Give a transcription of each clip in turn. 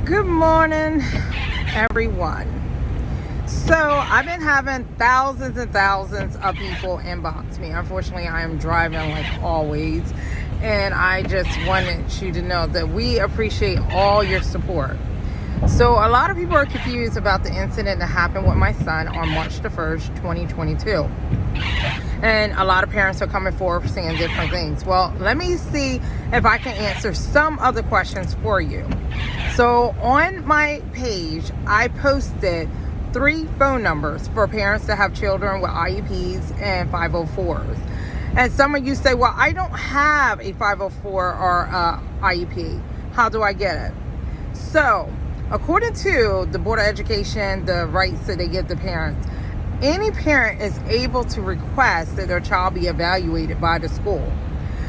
Good morning, everyone. So I've been having thousands and thousands of people inbox me. Unfortunately, I am driving like always, and I just wanted you to know that we appreciate all your support. So a lot of people are confused about the incident that happened with my son on March the 1st, 2022. And a lot of parents are coming forward saying different things. Well, let me see if I can answer some of the questions for you. So on my page, I posted 3 phone numbers for parents that have children with IEPs and 504s. And some of you say, well, I don't have a 504 or IEP. How do I get it? So according to the Board of Education, the rights that they give to parents, any parent is able to request that their child be evaluated by the school.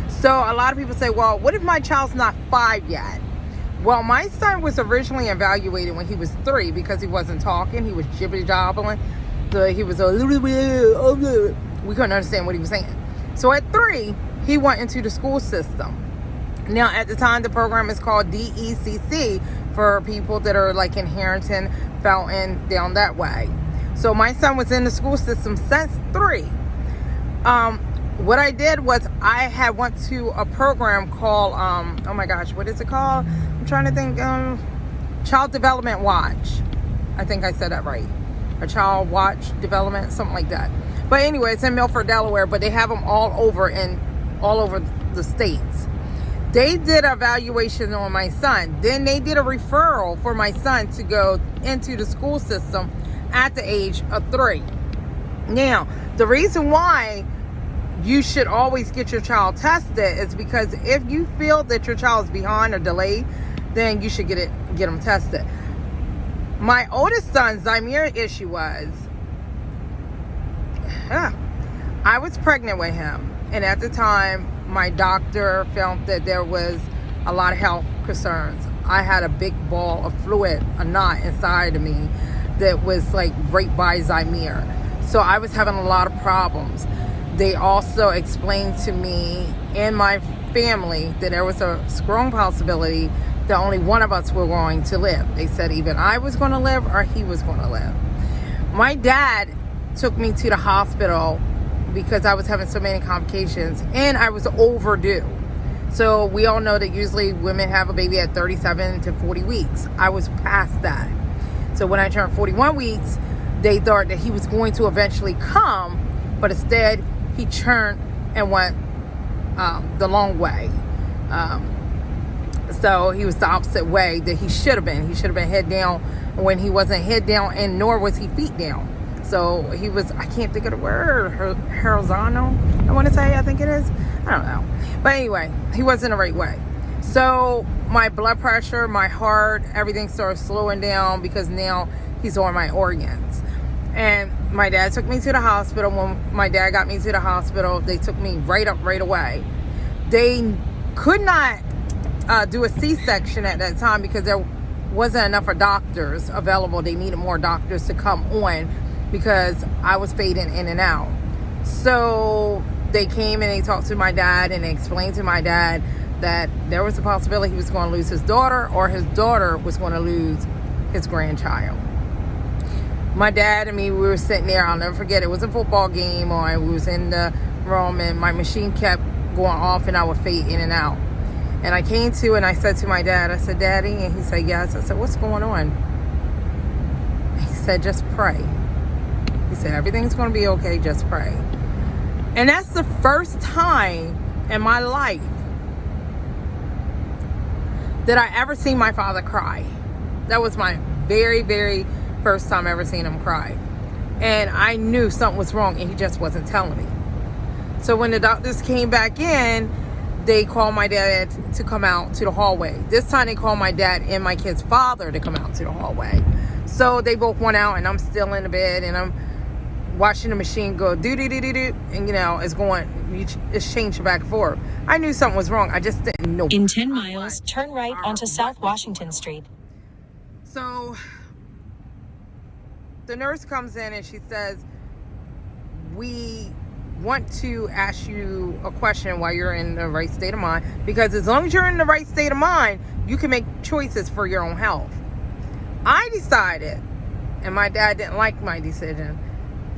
So a lot of people say, well, what if my child's not 5 yet? Well, my son was originally evaluated when he was 3 because he wasn't talking. He was jibbly-jobbling. He was a little bit, we couldn't understand what he was saying. So at 3, he went into the school system. Now, at the time, the program is called DECC for people that are like in Harrington, Felton, down that way. So my son was in the school system since 3. What I did was I had went to a program called, oh my gosh, what is it called? I'm trying to think, Child Development Watch. I think I said that right. A Child Watch Development, something like that. But anyway, it's in Milford, Delaware, but they have them all over the states. They did an evaluation on my son. Then they did a referral for my son to go into the school system at the age of 3. Now, the reason why you should always get your child tested is because if you feel that your child is behind or delayed, then you should get them tested. My oldest son's Zymir issue was, I was pregnant with him, and at the time, my doctor felt that there was a lot of health concerns. I had a big ball of fluid, a knot inside of me that was like right by Zymir. So I was having a lot of problems. They also explained to me and my family that there was a strong possibility that only one of us were going to live. They said either I was going to live or he was going to live. My dad took me to the hospital because I was having so many complications and I was overdue. So we all know that usually women have a baby at 37 to 40 weeks. I was past that. So when I turned 41 weeks, they thought that he was going to eventually come, but instead he turned and went the long way. So he was the opposite way that he should have been. He should have been head down when he wasn't head down, and nor was he feet down. So he was, I can't think of the word, horizontal, I think it is. I don't know. But anyway, he wasn't the right way. So my blood pressure, my heart, everything started slowing down because now he's on my organs. And my dad took me to the hospital. When my dad got me to the hospital, they took me right away. They could not do a C-section at that time because there wasn't enough of doctors available. They needed more doctors to come on because I was fading in and out. So they came and they talked to my dad and they explained to my dad that there was a possibility he was going to lose his daughter or his daughter was going to lose his grandchild. My dad and me, we were sitting there. I'll never forget. It was a football game, or we was in the room, and my machine kept going off, and I would fade in and out. And I came to, and I said to my dad, I said, Daddy, and he said, yes. I said, what's going on? He said, just pray. He said, everything's going to be okay. Just pray. And that's the first time in my life that I ever seen my father cry. That was my very, very first time I ever seen him cry. And I knew something was wrong and he just wasn't telling me. So when the doctors came back in, they called my dad to come out to the hallway. This time they called my dad and my kid's father to come out to the hallway. So they both went out and I'm still in the bed and I'm watching the machine go do-do-do-do-do. And it's changing back and forth. I knew something was wrong. I just didn't know. In 10 miles, turn right onto South Washington Street. So the nurse comes in and she says, we want to ask you a question while you're in the right state of mind, because as long as you're in the right state of mind, you can make choices for your own health. I decided, and my dad didn't like my decision,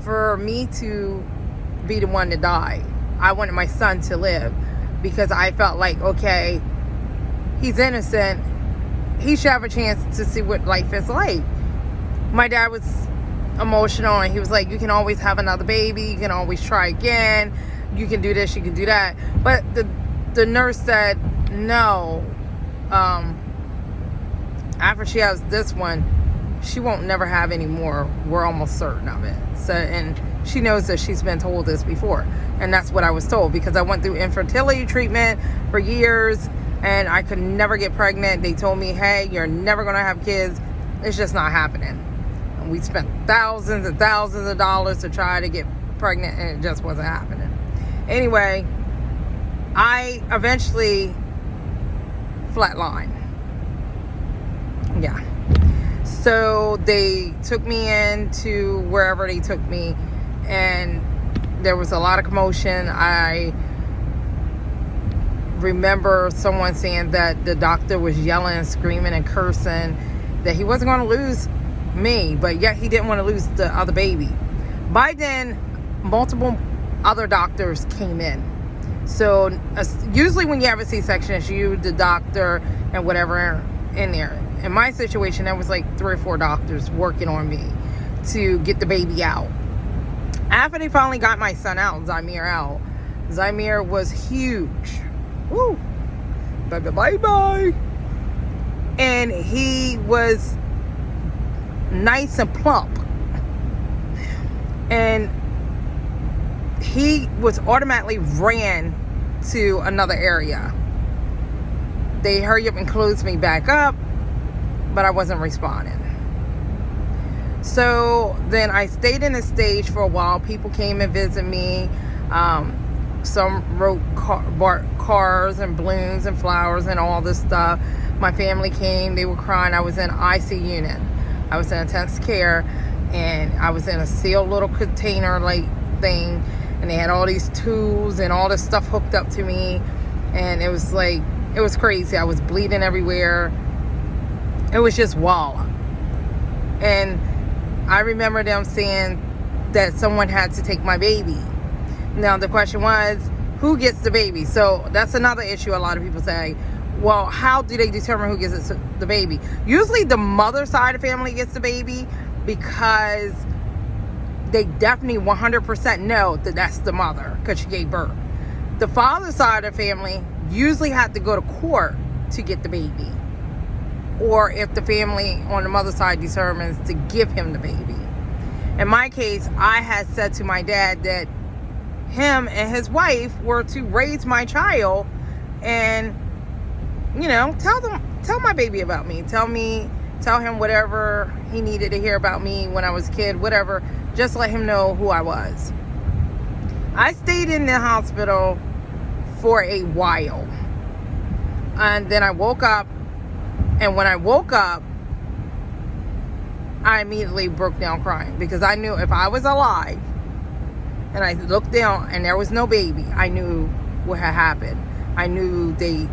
for me to be the one to die. I wanted my son to live because I felt like, okay, he's innocent. He should have a chance to see what life is like. My dad was emotional, and he was like, you can always have another baby. You can always try again. You can do this, you can do that. But the nurse said, no, after she has this one, she won't never have any more. We're almost certain of it. So, and she knows that she's been told this before. And that's what I was told, because I went through infertility treatment for years and I could never get pregnant. They told me, hey, you're never going to have kids. It's just not happening. And we spent thousands and thousands of dollars to try to get pregnant, and it just wasn't happening. Anyway, I eventually flatlined. Yeah. So they took me into wherever they took me, and there was a lot of commotion. I remember someone saying that the doctor was yelling and screaming and cursing, that he wasn't going to lose me, but yet he didn't want to lose the other baby. By then, multiple other doctors came in. So usually when you have a C-section, it's you, the doctor, and whatever in there. In my situation, there was like 3 or 4 doctors working on me to get the baby out. After they finally got my son out, Zymir was huge. Woo! Bye-bye. And he was nice and plump. And he was automatically ran to another area. They hurry up and closed me back up, but I wasn't responding. So then I stayed in the stage for a while. People came and visited me. Some wrote cars and balloons and flowers and all this stuff. My family came. They were crying. I was in IC unit. I was in intensive care, and I was in a sealed little container like thing, and they had all these tools and all this stuff hooked up to me, and it was like, it was crazy. I was bleeding everywhere. It was just wild. And I remember them saying that someone had to take my baby. Now the question was, who gets the baby? So that's another issue. A lot of people say, well, how do they determine who gets the baby? Usually the mother side of the family gets the baby, because they definitely 100% know that that's the mother, because she gave birth. The father side of the family usually have to go to court to get the baby, or if the family on the mother side determines to give him the baby. In my case, I had said to my dad that him and his wife were to raise my child, and tell my baby about me. Tell him whatever he needed to hear about me when I was a kid, whatever. Just let him know who I was. I stayed in the hospital for a while, and then I woke up. And when I woke up, I immediately broke down crying, because I knew if I was alive and I looked down and there was no baby, I knew what had happened. I knew they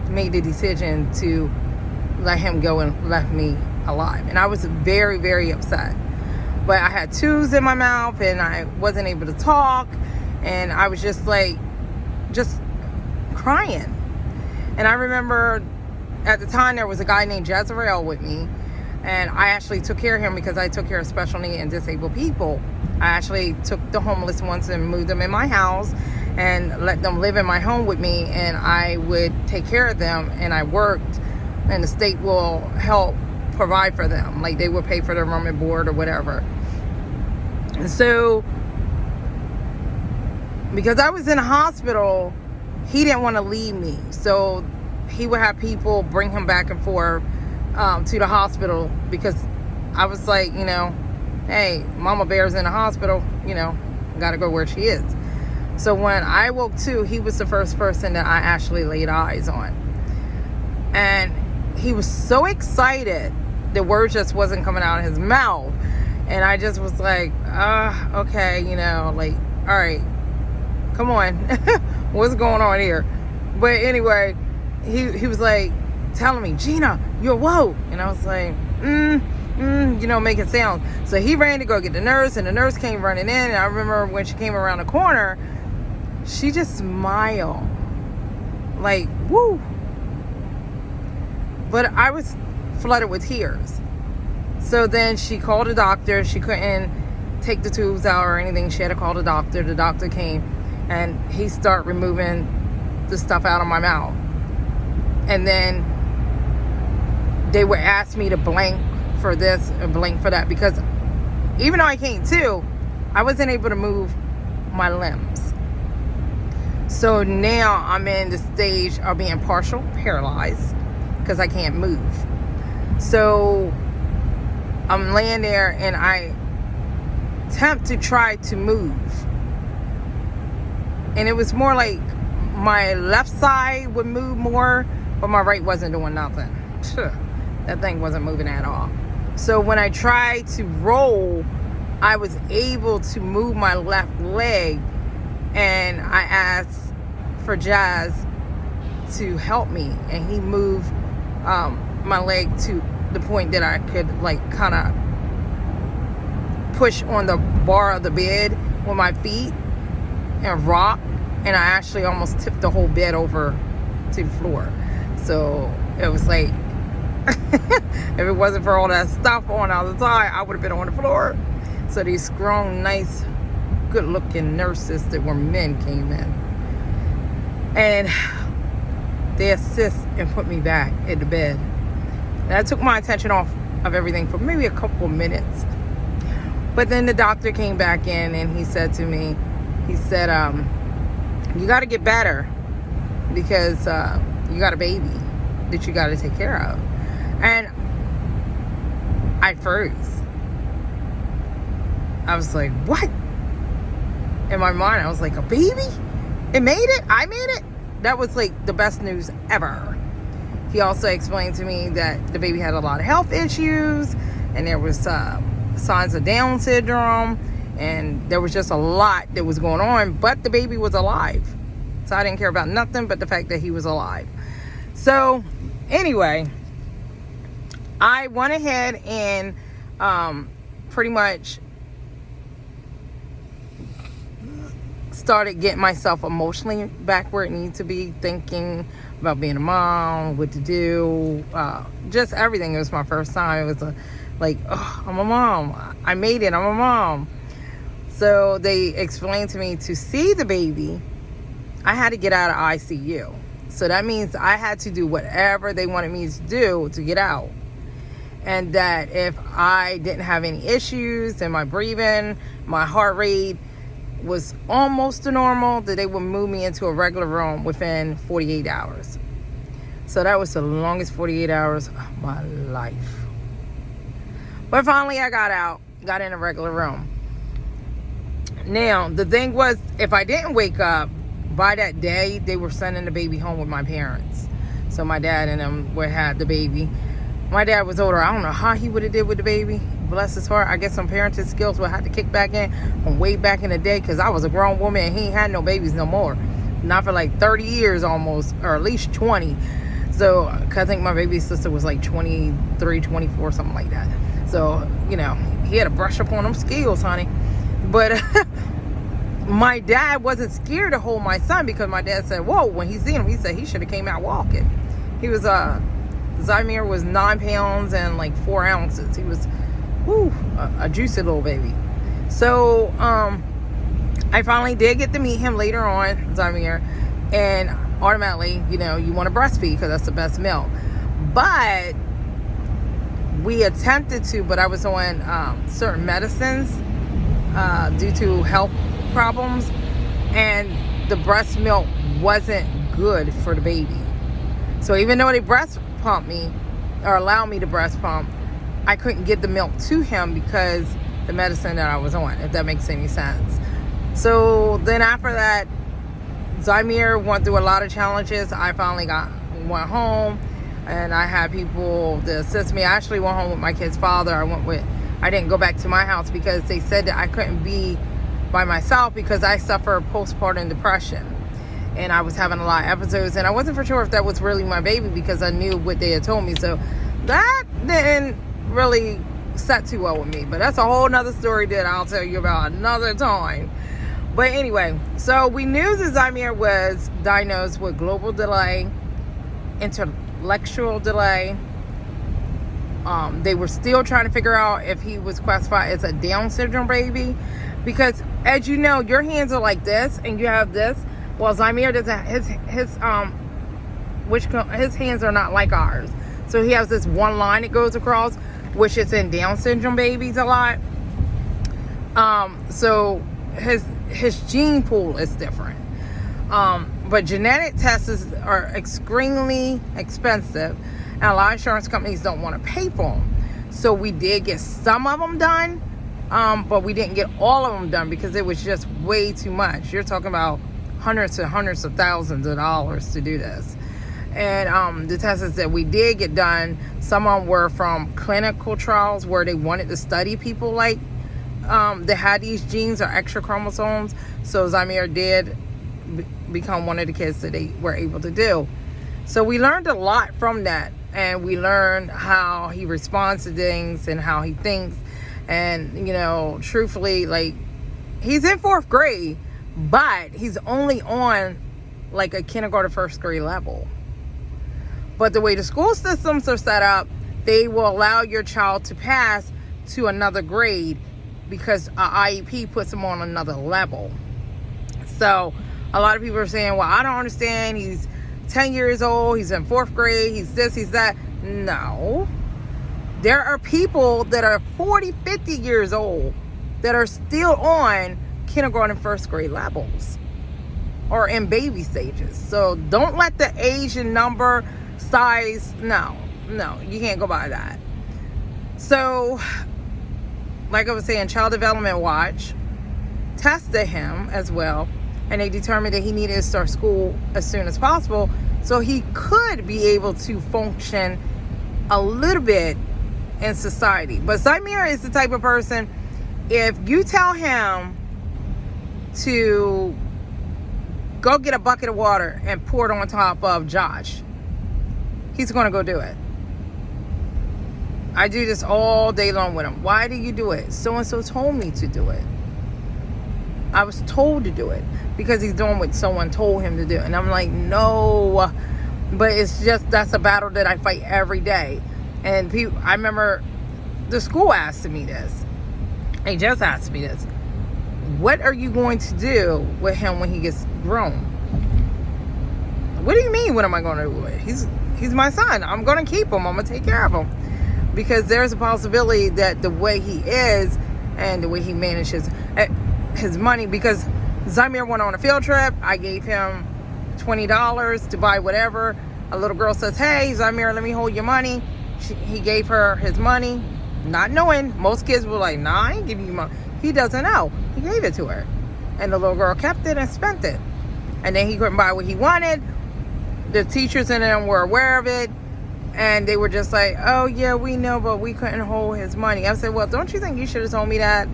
made the decision to let him go and left me alive. And I was very, very upset. But I had tubes in my mouth and I wasn't able to talk. And I was just crying. And I remember at the time there was a guy named Jezreel with me. And I actually took care of him, because I took care of special needs and disabled people. I actually took the homeless ones and moved them in my house and let them live in my home with me, and I would take care of them, and I worked, and the state will help provide for them. Like, they would pay for their room and board or whatever. And so, because I was in a hospital, he didn't want to leave me. So he would have people bring him back and forth to the hospital, because I was like, hey, Mama Bear's in the hospital, gotta go where she is. So when I woke to, he was the first person that I actually laid eyes on. And he was so excited, the words just wasn't coming out of his mouth. And I just was like, okay, all right, come on. What's going on here? But anyway, he was like, telling me, Gina, you're woke. And I was like, making sounds. So he ran to go get the nurse, and the nurse came running in. And I remember when she came around the corner, she just smiled. Like, woo. But I was flooded with tears. So then she called a doctor. She couldn't take the tubes out or anything. She had to call the doctor. The doctor came, and he started removing the stuff out of my mouth. And then they would ask me to blank for this or blank for that, because even though I can't too, I wasn't able to move my limbs. So now I'm in the stage of being partial paralyzed because I can't move. So I'm laying there and I attempt to try to move, and it was more like my left side would move more, but my right wasn't doing nothing. That thing wasn't moving at all. So when I tried to roll, I was able to move my left leg, and I asked for Jazz to help me, and he moved my leg to the point that I could like kind of push on the bar of the bed with my feet and rock, and I actually almost tipped the whole bed over to the floor. So it was like, if it wasn't for all that stuff on the other side, I would have been on the floor. So these strong, nice, good-looking nurses that were men came in, and they assist and put me back in the bed. That took my attention off of everything for maybe a couple of minutes. But then the doctor came back in, and he said to me, you got to get better, because you got a baby that you got to take care of. And I froze. I was like, what? In my mind, I was like, a baby? It made it? I made it? That was like the best news ever. He also explained to me that the baby had a lot of health issues, and there was signs of Down syndrome, and there was just a lot that was going on, but the baby was alive. So I didn't care about nothing but the fact that he was alive. So anyway, I went ahead and pretty much started getting myself emotionally back where it needed to be, thinking about being a mom, what to do, just everything. It was my first time. It was I'm a mom. I made it. I'm a mom. So they explained to me, to see the baby, I had to get out of ICU. So that means I had to do whatever they wanted me to do to get out. And that if I didn't have any issues in my breathing, my heart rate was almost to normal, that they would move me into a regular room within 48 hours. So that was the longest 48 hours of my life. But finally I got in a regular room. Now, the thing was, if I didn't wake up, by that day, they were sending the baby home with my parents. So my dad and them would have the baby. My dad was older. I don't know how he would have did with the baby. Bless his heart. I guess some parenting skills would have to kick back in from way back in the day, because I was a grown woman and he ain't had no babies no more. Not for like 30 years almost, or at least 20. So, I think my baby sister was like 23, 24, something like that. So, he had to brush up on them skills, honey. But my dad wasn't scared to hold my son, because my dad said, whoa, when he seen him, he said he should have came out walking. He was, Zymir was 9 pounds and like 4 ounces. He was, a juicy little baby. So, I finally did get to meet him later on, Zymir, and automatically, you want to breastfeed because that's the best milk. But we attempted to, but I was on certain medicines due to health problems, and the breast milk wasn't good for the baby. So even though they breast pumped me, or allowed me to breast pump, I couldn't get the milk to him because the medicine that I was on, if that makes any sense. So then after that, Zymir went through a lot of challenges. I finally went home, and I had people to assist me. I actually went home with my kid's father. I didn't go back to my house because they said that I couldn't be by myself because I suffer postpartum depression. and I was having a lot of episodes, and I wasn't for sure if that was really my baby because I knew what they had told me. So that didn't really set too well with me, but that's a whole nother story that I'll tell you about another time. But anyway, so we knew that Zamir was diagnosed with global delay, intellectual delay. They were still trying to figure out if he was classified as a Down syndrome baby, because as you know, your hands are like this and you have this. Well, Zamir doesn't. His hands are not like ours. So he has this one line that goes across, which is in Down syndrome babies a lot. So his gene pool is different. But genetic tests are extremely expensive, and a lot of insurance companies don't want to pay for them. So we did get some of them done, but we didn't get all of them done because it was just way too much. You're talking about hundreds and hundreds of thousands of dollars to do this. And the tests that we did get done, some of them were from clinical trials where they wanted to study people like that had these genes or extra chromosomes. So Zamir did become one of the kids that they were able to do. So we learned a lot from that, and we learned how he responds to things and how he thinks. And you know, truthfully, like, he's in 4th grade, but he's only on like a kindergarten, 1st grade level. But the way the school systems are set up, they will allow your child to pass to another grade because a IEP puts them on another level. So a lot of people are saying, well, I don't understand. He's 10 years old. He's in 4th grade. He's this, he's that. No. There are people that are 40, 50 years old that are still on kindergarten, 1st grade levels or in baby stages. So don't let the age and number, size, no, you can't go by that. So like I was saying, Child Development Watch tested him as well, and they determined that he needed to start school as soon as possible so he could be able to function a little bit in society. But Zamir is the type of person, if you tell him to go get a bucket of water and pour it on top of Josh, he's going to go do it. I do this all day long with him. Why do you do it? So-and-so told me to do it. I was told to do it because he's doing what someone told him to do. And I'm like, no. But it's just, that's a battle that I fight every day. And I remember the school asked me this. They just asked me this. What are you going to do with him when he gets grown? What do you mean, what am I going to do with it? He's my son. I'm going to keep him. I'm going to take care of him. Because there's a possibility that the way he is and the way he manages his money, because Zamir went on a field trip. I gave him $20 to buy whatever. A little girl says, hey, Zamir, let me hold your money. He gave her his money, not knowing. Most kids were like, nah, I ain't giving you money. He doesn't know. He gave it to her. And the little girl kept it and spent it. And then he couldn't buy what he wanted. The teachers and them were aware of it. And they were just like, oh, yeah, we know, but we couldn't hold his money. I said, well, don't you think you should have told me that?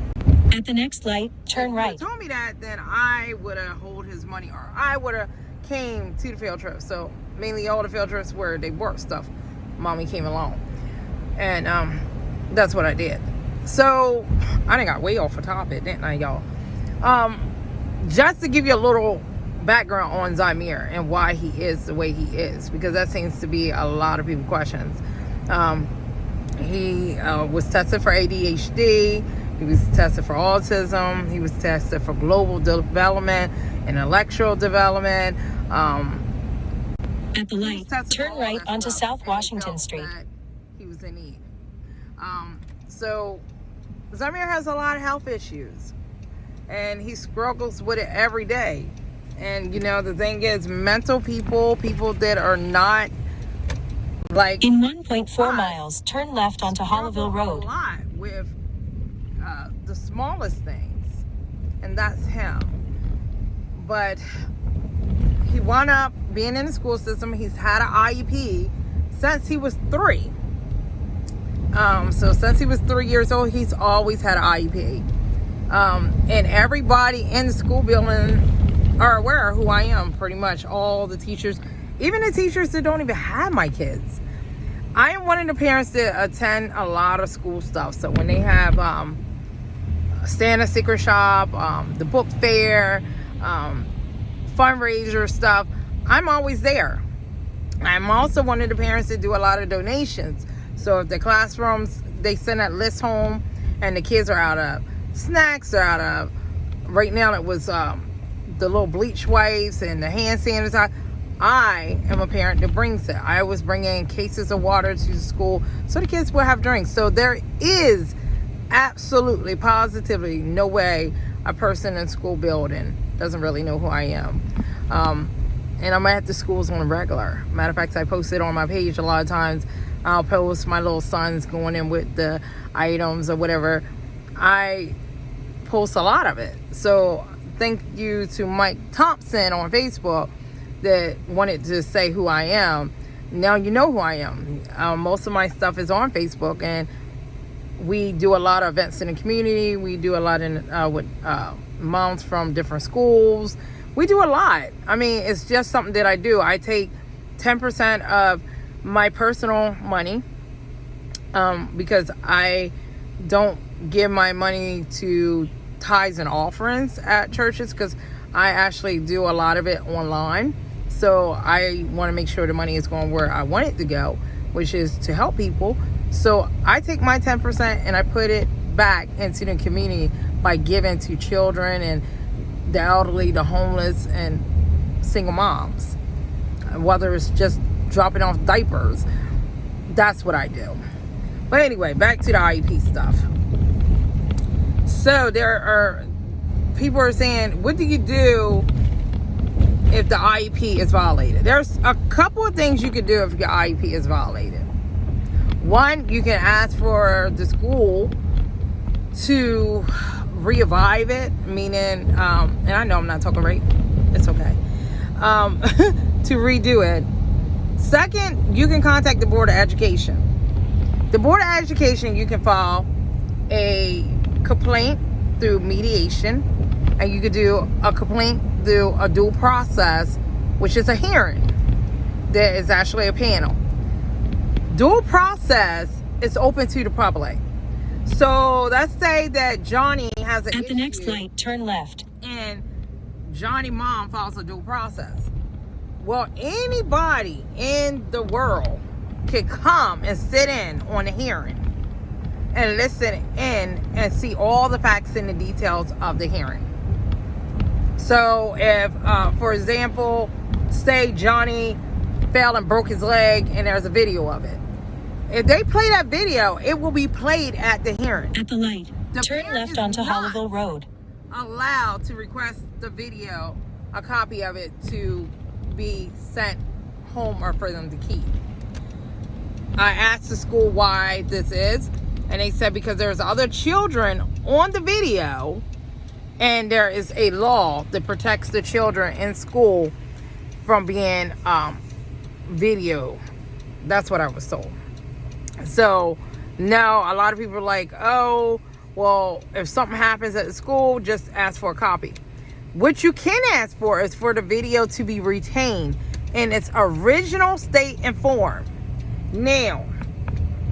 At the next light, turn right. If you told me that, then I would have hold his money, or I would have came to the field trip. So mainly all the field trips where they work stuff, mommy came along. And that's what I did. So I done got way off the topic, didn't I, y'all? Just to give you a little background on Zamir and why he is the way he is, because that seems to be a lot of people's questions. He was tested for ADHD. He was tested for autism. He was tested for global development, intellectual development. At the light, turn right onto South Washington Street. He was in need. So Zamir has a lot of health issues, and he struggles with it every day. And you know, the thing is, mental people that are not like in 1.4 miles, turn left onto Hollowville Road. A lot with the smallest things, and that's him. But he wound up being in the school system. He's had an IEP since he was 3. So since he was 3 years old, he's always had an IEP. And everybody in the school building are aware of who I am, pretty much. All the teachers, even the teachers that don't even have my kids. I am one of the parents that attend a lot of school stuff. So when they have Santa Secret Shop, the book fair, fundraiser stuff, I'm always there. I'm also one of the parents that do a lot of donations. So if the classrooms, they send that list home and the kids are out of snacks, they're out of, right now it was the little bleach wipes and the hand sanitizer. I am a parent that brings it. I always bring in cases of water to the school so the kids will have drinks. So there is absolutely, positively no way a person in school building doesn't really know who I am. And I'm at the schools on a regular. Matter of fact, I post it on my page a lot of times. I'll post my little sons going in with the items or whatever. I post a lot of it. So thank you to Mike Thompson on Facebook that wanted to say who I am. Now you know who I am. Most of my stuff is on Facebook, and we do a lot of events in the community. We do a lot with moms from different schools. We do a lot. I mean, it's just something that I do. I take 10% of my personal money because I don't give my money to tithes and offerings at churches, because I actually do a lot of it online. So I want to make sure the money is going where I want it to go, which is to help people. So I take my 10% and I put it back into the community by giving to children and the elderly, the homeless, and single moms. Whether it's just dropping off diapers, that's what I do. But anyway, back to the IEP stuff. So there are people are saying, what do you do if the IEP is violated? There's a couple of things you could do if your IEP is violated. One, you can ask for the school to revive it, meaning, and I know I'm not talking right, it's okay, to redo it. Second, you can contact the Board of Education. The Board of Education, you can file a complaint through mediation, and you could do a complaint through a dual process, which is a hearing. There is actually a panel. Dual process is open to the public. So let's say that Johnny has an At the next light, turn left. And Johnny mom files a dual process. Well, anybody in the world can come and sit in on the hearing and listen in and see all the facts and the details of the hearing. So if, for example, say Johnny fell and broke his leg and there's a video of it. If they play that video, it will be played at the hearing. At the light, turn left onto Hollyville Road. Allowed to request the video, a copy of it, to be sent home or for them to keep. I asked the school why this is, and they said because there's other children on the video, and there is a law that protects the children in school from being video. That's what I was told. So now a lot of people are like, oh, well, if something happens at the school, just ask for a copy. What you can ask for is for the video to be retained in its original state and form. Now,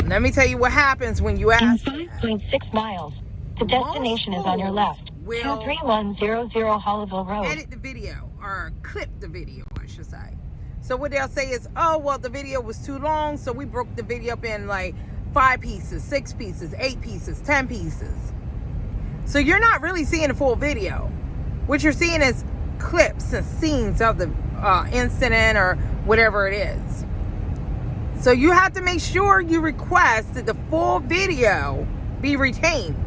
let me tell you what happens when you ask. In 5.6 miles, the destination is on your left. 23100 Hollyville Road. Edit the video, or clip the video, I should say. So what they'll say is, oh, well, the video was too long, so we broke the video up in like 5 pieces, 6 pieces, 8 pieces, 10 pieces. So you're not really seeing the full video. What you're seeing is clips and scenes of the incident or whatever it is. So you have to make sure you request that the full video be retained.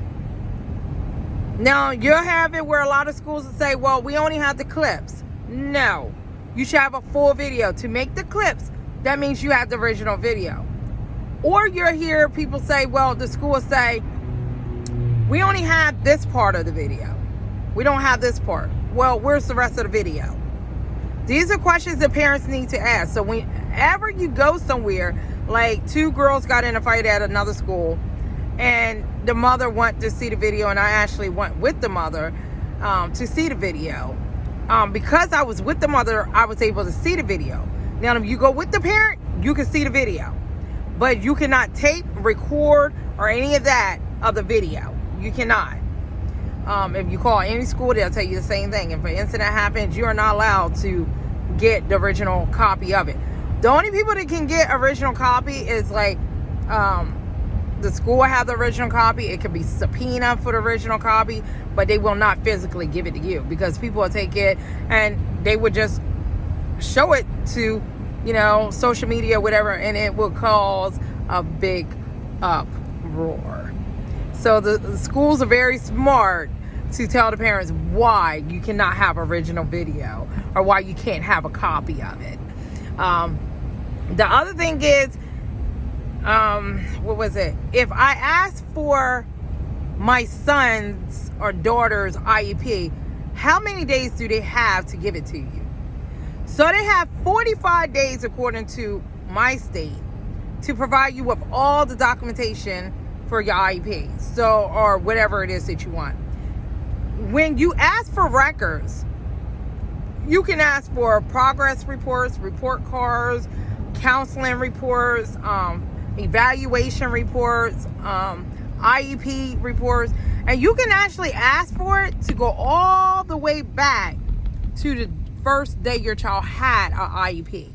Now, you'll have it where a lot of schools will say, well, we only have the clips. No. You should have a full video. To make the clips, that means you have the original video. Or you'll hear people say, well, the school will say, we only have this part of the video. We don't have this part. Well, where's the rest of the video? These are questions that parents need to ask. So whenever you go somewhere, like 2 girls got in a fight at another school, and the mother went to see the video, and I actually went with the mother to see the video. because I was with the mother, I was able to see the video. Now, if you go with the parent, you can see the video, but you cannot tape, record, or any of that of the video. You cannot. If you call any school, they'll tell you the same thing. If an incident happens, you are not allowed to get the original copy of it. The only people that can get original copy is like the school will have the original copy. It can be subpoena for the original copy, but they will not physically give it to you, because people will take it and they would just show it to, social media, whatever, and it will cause a big uproar. So the schools are very smart to tell the parents why you cannot have original video or why you can't have a copy of it. The other thing is, what was it? If I ask for my son's or daughter's IEP, how many days do they have to give it to you? So they have 45 days, according to my state, to provide you with all the documentation for your IEP, so, or whatever it is that you want. When you ask for records, you can ask for progress reports, report cards, counseling reports, evaluation reports, IEP reports, and you can actually ask for it to go all the way back to the first day your child had an IEP.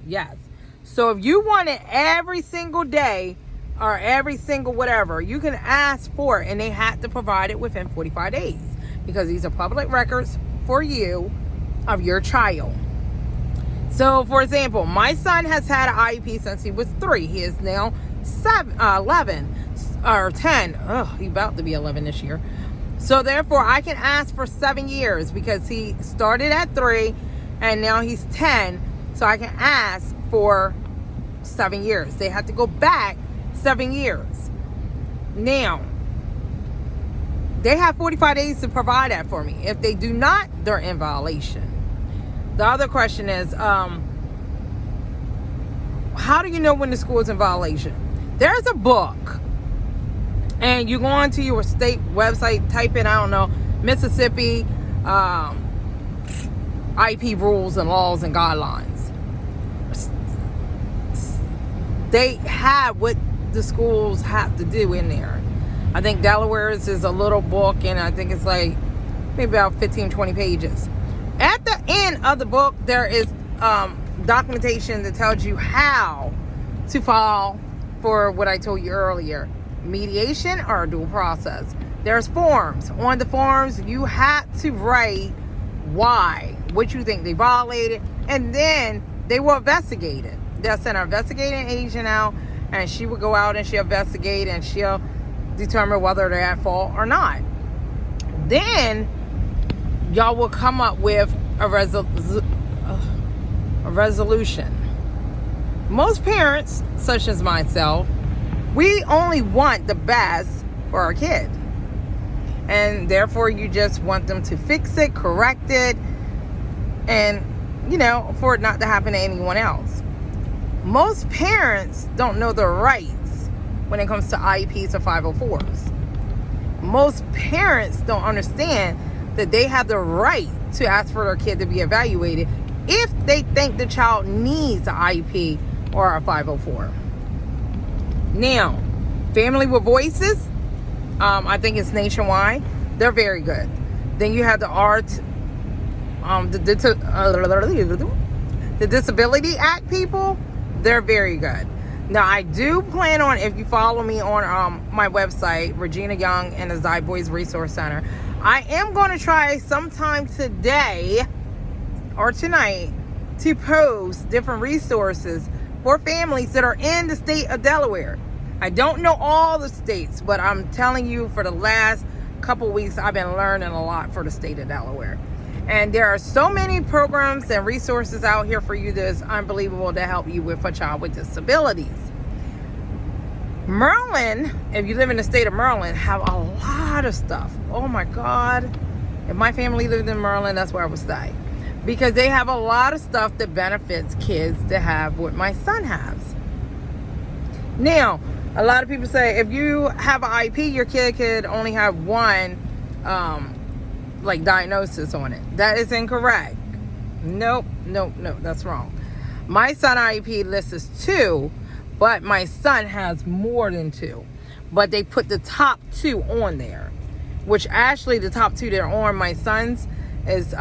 Yes. So if you want it every single day or every single whatever, you can ask for it, and they have to provide it within 45 days, because these are public records for you of your child. So, for example, my son has had an IEP since he was 3. He is now 11 or 10. Oh, he's about to be 11 this year. So, therefore, I can ask for 7 years, because he started at 3 and now he's 10. So, I can ask for 7 years. They have to go back 7 years. Now, they have 45 days to provide that for me. If they do not, they're in violation. The other question is, how do you know when the school is in violation? There's a book, and you go onto your state website, type in, I don't know, Mississippi IEP rules and laws and guidelines. They have what the schools have to do in there. I think Delaware's is a little book, and I think it's like maybe about 15, 20 pages. At the end of the book, there is documentation that tells you how to file for what I told you earlier, mediation or dual process. There's forms. On the forms, you have to write why, what you think they violated, and then they will investigate it. They'll send an investigating agent out, and she will go out and she'll investigate, and she'll determine whether they're at fault or not. Then y'all will come up with a resolution. Most parents, such as myself, we only want the best for our kid. And therefore, you just want them to fix it, correct it, and, for it not to happen to anyone else. Most parents don't know their rights when it comes to IEPs or 504s. Most parents don't understand that they have the right to ask for their kid to be evaluated if they think the child needs an IEP or a 504. Now, Family with Voices, I think it's nationwide. They're very good. Then you have the the Disability Act people. They're very good. Now, I do plan on, if you follow me on my website, Regina Young and the Zy Boys Resource Center, I am going to try sometime today or tonight to post different resources for families that are in the state of Delaware. I don't know all the states, but I'm telling you, for the last couple weeks, I've been learning a lot for the state of Delaware. And there are so many programs and resources out here for you that's unbelievable to help you with a child with disabilities. Maryland, if you live in the state of Maryland, have a lot of stuff. Oh my God. If my family lived in Maryland, that's where I would stay. Because they have a lot of stuff that benefits kids to have what my son has. Now, a lot of people say if you have an IEP, your kid could only have one like diagnosis on it. That is incorrect. Nope, that's wrong. My son IEP list is 2, but my son has more than 2. But they put the top 2 on there, which actually the top 2 that are on my son's is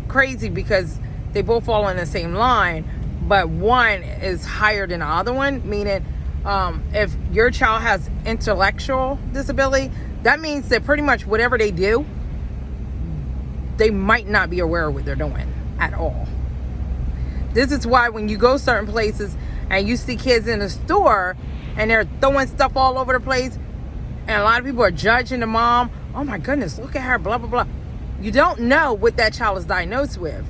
crazy because they both fall in the same line, but one is higher than the other one, meaning if your child has intellectual disability, that means that pretty much whatever they do, they might not be aware of what they're doing at all. This is why when you go certain places and you see kids in the store and they're throwing stuff all over the place, and a lot of people are judging the mom, oh my goodness, look at her, blah, blah, blah. You don't know what that child is diagnosed with.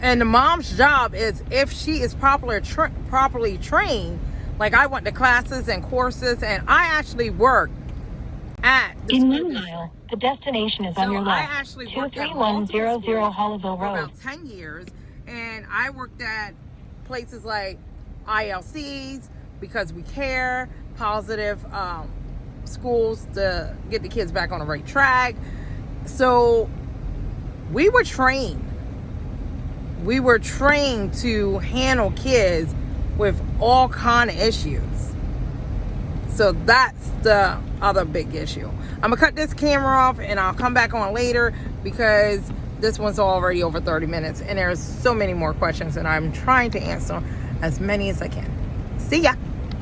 And the mom's job is, if she is properly trained, like I went to classes and courses, and I actually worked at the in school 1 mile, the destination is on your left. I actually worked at 23100 Hollyville for Road. about 10 years, and I worked at places like ILCs because we care, positive schools to get the kids back on the right track. So we were trained. We were trained to handle kids with all kind of issues. So that's the other big issue. I'm gonna cut this camera off and I'll come back on later because this one's already over 30 minutes and there's so many more questions and I'm trying to answer as many as I can. See ya.